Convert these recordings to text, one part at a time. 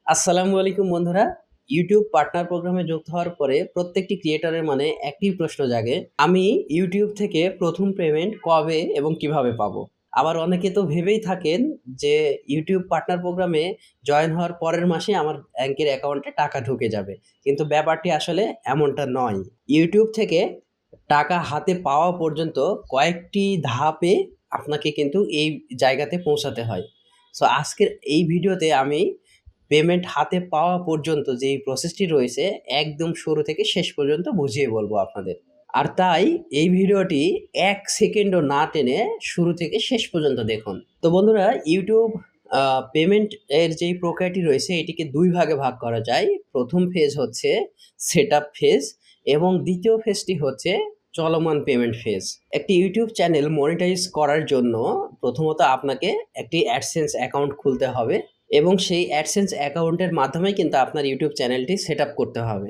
আসসালামু আলাইকুম বন্ধুরা। ইউটিউব পার্টনার প্রোগ্রামে যুক্ত হওয়ার পরে প্রত্যেকটি ক্রিয়েটরের মনে একটি প্রশ্ন জাগে, আমি ইউটিউব থেকে প্রথম পেমেন্ট কবে এবং কিভাবে পাবো? আবার অনেকে তো ভেবেই থাকেন যে ইউটিউব পার্টনার প্রোগ্রামে জয়েন হওয়ার পরের মাসে আমার ব্যাংকের অ্যাকাউন্টে টাকা ঢুকে যাবে। কিন্তু ব্যাপারটি আসলে এমনটা নয়। ইউটিউব থেকে টাকা হাতে পাওয়া পর্যন্ত কয়েকটি ধাপে আপনাকে কিন্তু এই জায়গাতে পৌঁছাতে হয়। সো আজকের এই ভিডিওতে আমি পেমেন্ট হাতে পাওয়া পর্যন্ত যেই প্রসেসটি রয়েছে একদম শুরু থেকে শেষ পর্যন্ত বুঝিয়ে বলবো আপনাদের। আর তাই এই ভিডিওটি ১ সেকেন্ডও না টেনে শুরু থেকে শেষ পর্যন্ত দেখুন। তো বন্ধুরা, ইউটিউব পেমেন্ট এর যেই প্রক্রিয়াটি রয়েছে এটিকে ২ ভাগে ভাগ করা যায়। ১ম ফেজ হচ্ছে সেটআপ ফেজ এবং ২য় ফেজটি হচ্ছে চলমান পেমেন্ট ফেজ। একটি ইউটিউব চ্যানেল মনিটাইজ করার জন্য প্রথমত আপনাকে একটি অ্যাডসেন্স অ্যাকাউন্ট খুলতে হবে এবং সেই অ্যাডসেন্স অ্যাকাউন্টের মাধ্যমেই কিন্তু আপনার ইউটিউব চ্যানেলটি সেট আপ করতে হবে।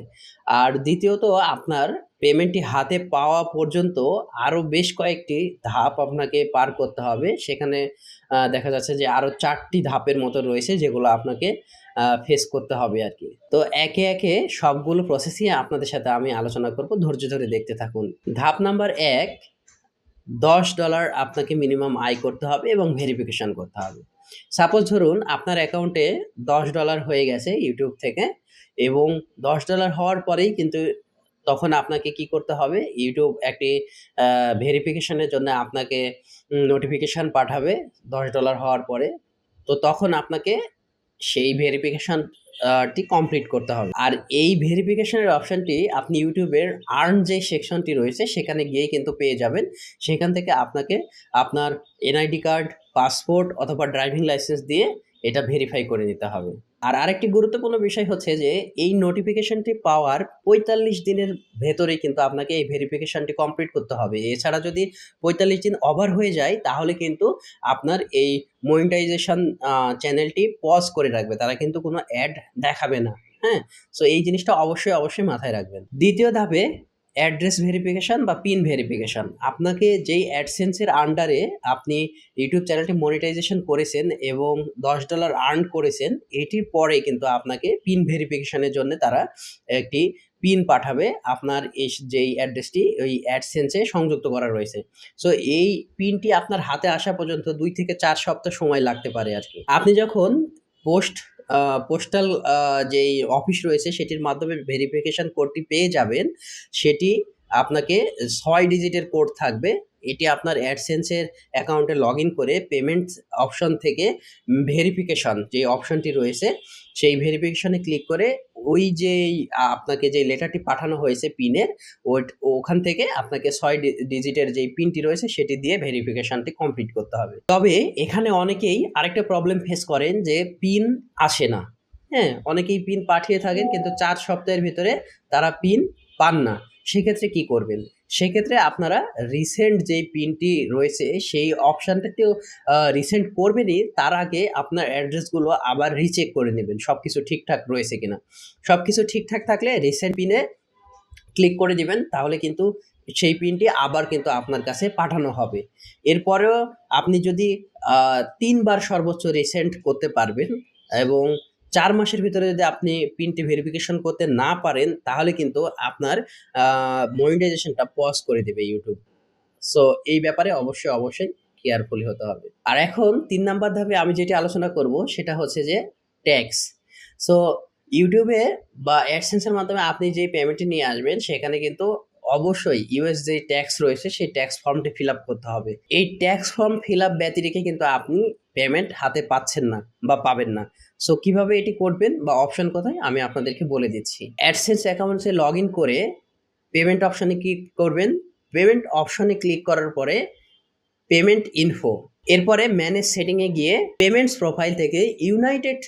আর দ্বিতীয়ত আপনার পেমেন্টটি হাতে পাওয়া পর্যন্ত আরও বেশ কয়েকটি ধাপ আপনাকে পার করতে হবে। সেখানে দেখা যাচ্ছে যে আরও ৪ টি ধাপের মতো রয়েছে যেগুলো আপনাকে ফেস করতে হবে আরকি। তো একে, একে সবগুলো প্রসেসই আপনাদের সাথে আমি আলোচনা করব। ধৈর্য ধরে দেখতে থাকুন। ধাপ নাম্বার ১, $১০ আপনাকে মিনিমাম আয় করতে হবে এবং ভেরিফিকেশন করতে হবে। সাপোজ ধরুন আপনার অ্যাকাউন্টে $১০ হয়ে গেছে ইউটিউব থেকে এবং $১০ হওয়ার পরেই কিন্তু তখন আপনাকে কি করতে হবে? ইউটিউব একটি ভেরিফিকেশনের জন্য আপনাকে নোটিফিকেশন পাঠাবে $১০ হওয়ার পরে। তো তখন আপনাকে সেই ভেরিফিকেশন টি কমপ্লিট করতে হবে। আর এই ভেরিফিকেশনের অপশনটি আপনি ইউটিউবের আর্ন যে সেকশনটি রয়েছে সেখানে গিয়েই কিন্তু পেয়ে যাবেন। সেখান থেকে আপনাকে আপনার এনআইডি কার্ড, পাসপোর্ট অথবা ড্রাইভিং লাইসেন্স দিয়ে এটা ভেরিফাই করে নিতে হবে। আর আরেকটি গুরুত্বপূর্ণ বিষয় হচ্ছে যে এই নোটিফিকেশনটি পাওয়ার ৪৫ দিনের ভেতরেই কিন্তু আপনাকে এই ভেরিফিকেশনটি কমপ্লিট করতে হবে। এছাড়া যদি ৪৫ দিন ওভার হয়ে যায় তাহলে কিন্তু আপনার এই মনিটাইজেশন চ্যানেলটি পজ করে রাখবে। তারা কিন্তু কোনো অ্যাড দেখাবে না। হ্যাঁ? সো এই জিনিসটা অবশ্যই, অবশ্যই মাথায় রাখবেন। ২য় ধাপে অ্যাড্রেস ভেরিফিকেশন বা পিন ভেরিফিকেশন। আপনাকে যেই AdSense এর আন্ডারে আপনি ইউটিউব চ্যানেলটি মনিটাইজেশন করেছেন এবং $১০ আর্ন করেছেন, এটির পরে কিন্তু আপনাকে পিন ভেরিফিকেশনের জন্য তারা একটি পিন পাঠাবে আপনার যেই অ্যাড্রেসটি ওই AdSense এ সংযুক্ত করা রয়েছে। সো এই পিনটি আপনার হাতে আসা পর্যন্ত ২ থেকে ৪ সপ্তাহ সময় লাগতে পারে আরকি। আপনি যখন পোস্ট আ পোস্টাল যেই অফিস রয়েছে সেটির মাধ্যমে ভেরিফিকেশন কোডটি পেয়ে যাবেন, সেটি আপনাকে ৬ ডিজিটের কোড থাকবে। এটি আপনার AdSense এর অ্যাকাউন্টে লগইন করে পেমেন্টস অপশন থেকে ভেরিফিকেশন যে অপশনটি রয়েছে, সেই ভেরিফিকেশনে ক্লিক করে ওই যেই আপনাকে যে লেটারটি পাঠানো হয়েছে পিনের ওখান থেকে আপনাকে ৬ ডিজিটের যেই পিনটি রয়েছে সেটি দিয়ে ভেরিফিকেশনটি কমপ্লিট করতে হবে। তবে এখানে অনেকেই আরেকটা প্রবলেম ফেস করেন যে পিন আসে না। হ্যাঁ? অনেকেই পিন পাঠিয়ে থাকেন কিন্তু ৪ সপ্তাহের ভিতরে তারা পিন পান না। সেক্ষেত্রে কি করবেন? সেক্ষেত্রে আপনারা রিসেন্ট যেই পিনটি রয়েছে সেই অপশনটাতেও রিসেন্ট করবেনই, তার আগে আপনার অ্যাড্রেসগুলো আবার রিচেক করে নেবেন। সবকিছু ঠিকঠাক রয়েছে কিনা। সবকিছু ঠিকঠাক থাকলে রিসেন্ট পিনে ক্লিক করে দিবেন, তাহলে কিন্তু সেই পিনটি আবার কিন্তু আপনার কাছে পাঠানো হবে। এরপরেও আপনি যদি ৩ বার সর্বোচ্চ রিসেন্ট করতে পারবেন এবং ৪ মাসের ভিতরে যদি আপনি পিনটি ভেরিফিকেশন করতে না পারেন, তাহলে কিন্তু আপনার আ মনিটাইজেশনটা পজ করে দিবে ইউটিউব। সো এই ব্যাপারে অবশ্যই, অবশ্যই কেয়ারফুলি হতে হবে। আর এখন ৩ নাম্বার ধাপে আমি যেটি আলোচনা করব সেটা হচ্ছে যে ট্যাক্স। সো YouTube এ বা AdSense এর মাধ্যমে আপনি যেই পেমেন্টটি নিয়ে আসবেন সেখানে কিন্তু অবশ্যই ইউএস যেই ট্যাক্স রয়েছে সেই ট্যাক্স ফর্মটি ফিল আপ করতে হবে। এই ট্যাক্স ফর্ম ফিল আপ ব্যতি রেখে কিন্তু আপনি পেমেন্ট হাতে পাচ্ছেন না বা পাবেন না। সো কিভাবে এটি করবেন বা অপশন কোথায় আমি আপনাদেরকে বলে দিচ্ছি। AdSense অ্যাকাউন্টসে লগইন করে পেমেন্ট অপশনে ক্লিক করবেন। পেমেন্ট অপশনে ক্লিক করার পরে পেমেন্ট ইনফো, এরপরে ম্যানেজ সেটিংয়ে গিয়ে পেমেন্টস প্রোফাইল থেকে ইউনাইটেড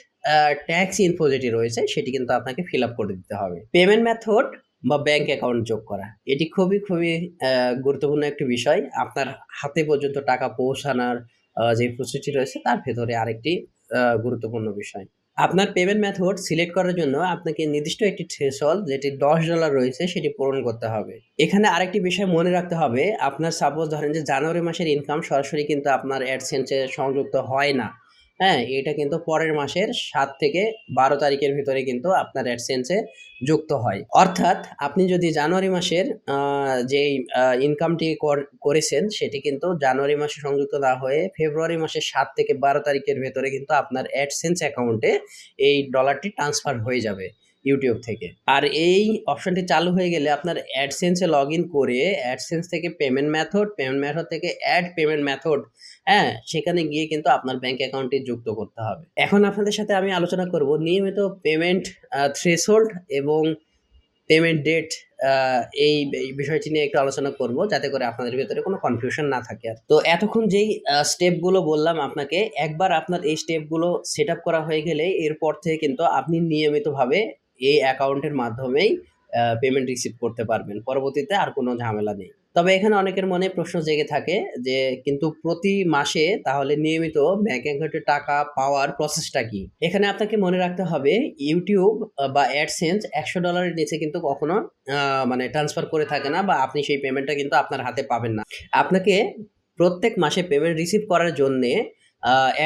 ট্যাক্স ইনফো যেটি রয়েছে সেটি কিন্তু আপনাকে ফিল আপ করে দিতে হবে। পেমেন্ট মেথড বা ব্যাংক অ্যাকাউন্ট যোগ করা, এটি খুবই, খুবই গুরুত্বপূর্ণ একটি বিষয়। আপনার হাতে পর্যন্ত টাকা পৌঁছানোর যে প্রসেসটি রয়েছে তার ভেতরে আরেকটি গুরুত্বপূর্ণ বিষয়। আপনার পেমেন্ট মেথড সিলেক্ট করার জন্য আপনাকে নির্দিষ্ট একটি থ্রেশহোল্ড যেটি $১০ রয়েছে সেটি পূরণ করতে হবে। এখানে আরেকটি বিষয় মনে রাখতে হবে, আপনার সাপোজ ধরেন যে জানুয়ারি মাসের ইনকাম সরাসরি কিন্তু আপনার AdSense এ সংযুক্ত হয় না। হ্যাঁ? এটা কিন্তু পরের মাসের ৭ থেকে ১২ তারিখের ভিতরে কিন্তু আপনার AdSense এ যুক্ত হয়। অর্থাৎ আপনি যদি জানুয়ারি মাসের যেই ইনকামটি করেছেন সেটি কিন্তু জানুয়ারি মাসে সংযুক্ত না হয়ে ফেব্রুয়ারি মাসের ৭ থেকে ১২ তারিখের ভেতরে কিন্তু আপনার AdSense অ্যাকাউন্টে এই ডলারটি ট্রান্সফার হয়ে যাবে YouTube থেকে। আর এই অপশনটি চালু হয়ে গেলে আপনার AdSense এ লগইন করে AdSense থেকে পেমেন্ট মেথড থেকে অ্যাড পেমেন্ট মেথড, হ্যাঁ? সেখানে গিয়ে কিন্তু আপনার ব্যাংক অ্যাকাউন্টটি যুক্ত করতে হবে। এখন আপনাদের সাথে আমি আলোচনা করব নিয়মিত পেমেন্ট থ্রেশহোল্ড এবং পেমেন্ট ডেট, আ এই বিষয়টি নিয়ে একটু আলোচনা করব যাতে করে আপনাদের ভেতরে কোনো কনফিউশন না থাকে আর। তো এতক্ষণ যেই স্টেপগুলো বললাম আপনাকে, একবার আপনার এই স্টেপগুলো সেট আপ করা হয়ে গেলে এরপর থেকে কিন্তু আপনি নিয়মিতভাবে এই অ্যাকাউন্টের মাধ্যমেই পেমেন্ট রিসিভ করতে পারবেন। পরবর্তীতে আর কোনো ঝামেলা নেই। তবে এখানে অনেকের মনে প্রশ্ন জেগে থাকে যে কিন্তু প্রতি মাসে তাহলে নিয়মিত ব্যাংক অ্যাকাউন্টে টাকা পাওয়ার প্রসেসটা কি? এখানে আপনাকে মনে রাখতে হবে YouTube বা AdSense $১০০ এর নিচে কিন্তু কখনো আ মানে ট্রান্সফার করে থাকে না বা আপনি সেই পেমেন্টটা কিন্তু আপনার হাতে পাবেন না। আপনাকে প্রত্যেক মাসে পেমেন্ট রিসিভ করার জন্যে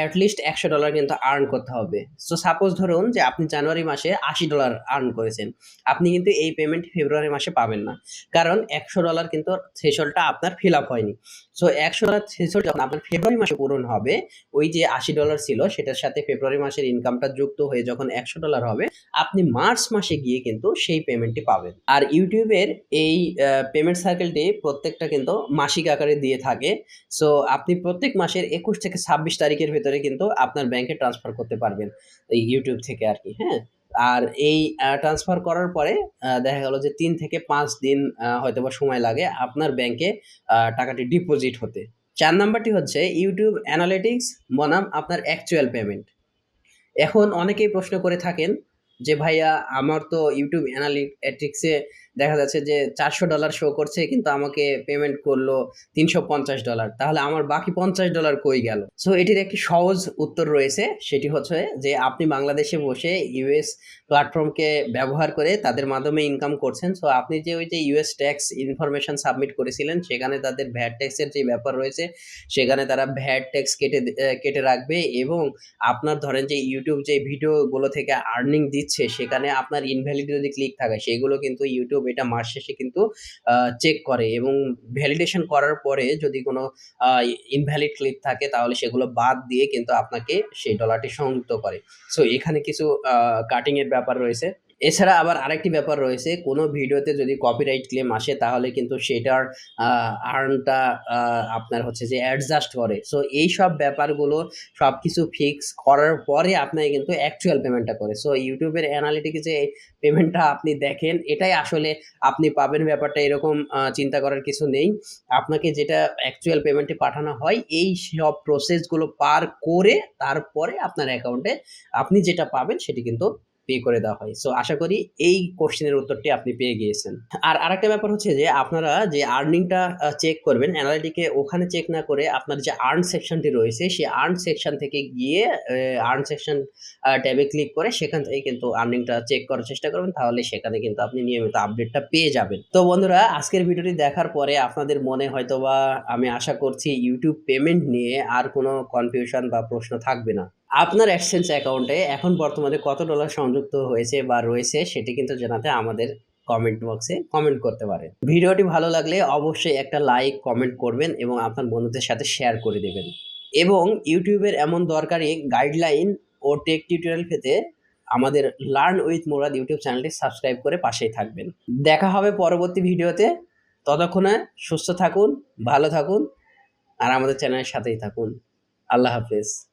এট লিস্ট $১০০ কিন্তু আর্ন করতে হবে। সো সাপোজ ধরুন যে আপনি জানুয়ারি মাসে $৮০ আর্ন করেছেন। আপনি কিন্তু এই পেমেন্ট ফেব্রুয়ারি মাসে পাবেন না। কারণ $১০০ কিন্তু থ্রেশহোল্ডটা আপনার ফিল আপ হয়নি। সো $১০০ থ্রেশহোল্ড যখন আপনার ফেব্রুয়ারি মাসে পূরণ হবে, ওই যে $৮০ ছিল সেটার সাথে ফেব্রুয়ারি মাসের ইনকামটা যুক্ত হয়ে যখন $১০০ হবে, আপনি মার্চ মাসে গিয়ে কিন্তু সেই পেমেন্টটি পাবেন। আর YouTube এর এই পেমেন্ট সাইকেলটি প্রত্যেকটা কিন্তু মাসিক আকারে দিয়ে থাকে। সো আপনি প্রত্যেক মাসের ২১ থেকে ২৬ তারিখের ভেতরে কিন্তু আপনার ব্যাংকে ট্রান্সফার করতে পারবেন। এই YouTube থেকে আরকি, হ্যাঁ? আর এই ট্রান্সফার করার পরে দেখা গেল যে ৩ থেকে ৫ দিন হয়তোবা সময় লাগে আপনার ব্যাংকে টাকাটি ডিপোজিট হতে। ৪ নাম্বারটি হচ্ছে YouTube Analytics বনাম আপনার অ্যাকচুয়াল পেমেন্ট। এখন অনেকেই প্রশ্ন করে থাকেন যে, "ভাইয়া আমার তো YouTube Analytics এ দেখা যাচ্ছে যে $৪০০ শো করছে কিন্তু আমাকে পেমেন্ট করলো $৩৫০। তাহলে আমার বাকি $৫০ কই গেল?" সো এটির একটি সহজ উত্তর রয়েছে। সেটি হচ্ছে যে আপনি বাংলাদেশে বসে US প্ল্যাটফর্মকে ব্যবহার করে তাদের মাধ্যমে ইনকাম করছেন। সো আপনি যে ওই যে US ট্যাক্স ইনফরমেশন সাবমিট করেছিলেন সেখানে তাদের ভ্যাট ট্যাক্সের যে ব্যাপার রয়েছে সেখানে তারা ভ্যাট ট্যাক্স কেটে রাখবে এবং আপনার ধরেন যে YouTube যে ভিডিওগুলো থেকে আর্নিং দিচ্ছে সেখানে আপনার ইনভ্যালিড যদি ক্লিক থাকে সেগুলো কিন্তু YouTube এটা মাস শেষে কিন্তু আ চেক করে এবং ভ্যালিডেশন করার পরে যদি কোনো আ ইনভ্যালিড ক্লিক থাকে তাহলে সেগুলো বাদ দিয়ে কিন্তু আপনাকে সেই ডলারটি সংযুক্ত করে। সো এখানে কিছু কাটিং এর ব্যাপার রয়েছে। এছাড়া আবার আরেকটি ব্যাপার রয়েছে, কোনো ভিডিওতে যদি কপিরাইট ক্লেম আসে তাহলে কিন্তু সেটার আ আর্নটা আ আপনার হচ্ছে যে অ্যাডজাস্ট করে। সো এইসব ব্যাপারগুলো সবকিছু ফিক্স করার পরে আপনাকে কিন্তু অ্যাকচুয়াল পেমেন্টটা করে। সো YouTube এর অ্যানালিটিক্স যে পেমেন্টটা আপনি দেখেন এটাই আসলে আপনি পাবেন ব্যাপারটা এরকম চিন্তা করার কিছু নেই। আপনাকে যেটা অ্যাকচুয়াল পেমেন্টে পাঠানো হয় এই সব প্রসেসগুলো পার করে তারপরে আপনার অ্যাকাউন্টে আপনি যেটা পাবেন সেটি কিন্তু পে করে দেওয়া হয়। সো আশা করি এই কোয়েশ্চেনের উত্তরটি আপনি পেয়ে গিয়েছেন। আর আরেকটা ব্যাপার হচ্ছে যে আপনারা যে আর্নিংটা চেক করবেন অ্যানালিটিকে ওখানে চেক না করে আপনার যে আর্ন সেকশনটি রয়েছে সেই আর্ন সেকশন থেকে গিয়ে আর্ন সেকশন ট্যাবে ক্লিক করে সেখান থেকে কিন্তু আর্নিংটা চেক করার চেষ্টা করবেন। তাহলে সেখানে কিন্তু আপনি নিয়মিত আপডেটটা পেয়ে যাবেন। তো বন্ধুরা আজকের ভিডিওটি দেখার পরে আপনাদের মনে হয়তোবা আমি আশা করছি YouTube পেমেন্ট নিয়ে আর কোনো কনফিউশন বা প্রশ্ন থাকবে না। আপনার AdSense অ্যাকাউন্টে এখন বর্তমানে কত ডলার সংযুক্ত হয়েছে বা রয়েছে সেটি কিন্তু জানাতে আমাদের কমেন্ট বক্সে কমেন্ট করতে পারেন। ভিডিওটি ভালো লাগলে অবশ্যই একটা লাইক, কমেন্ট করবেন এবং আপনার বন্ধুদের সাথে শেয়ার করে দেবেন। এবং YouTube এর এমন দরকারি গাইডলাইন ও টেক টিউটোরিয়াল পেতে আমাদের লার্ন উইথ মুরাদ ইউটিউব চ্যানেলটি সাবস্ক্রাইব করে পাশেই থাকবেন। দেখা হবে পরবর্তী ভিডিওতে। ততক্ষণে সুস্থ থাকুন, ভালো থাকুন আর আমাদের চ্যানেলের সাথেই থাকুন। আল্লাহ হাফেজ।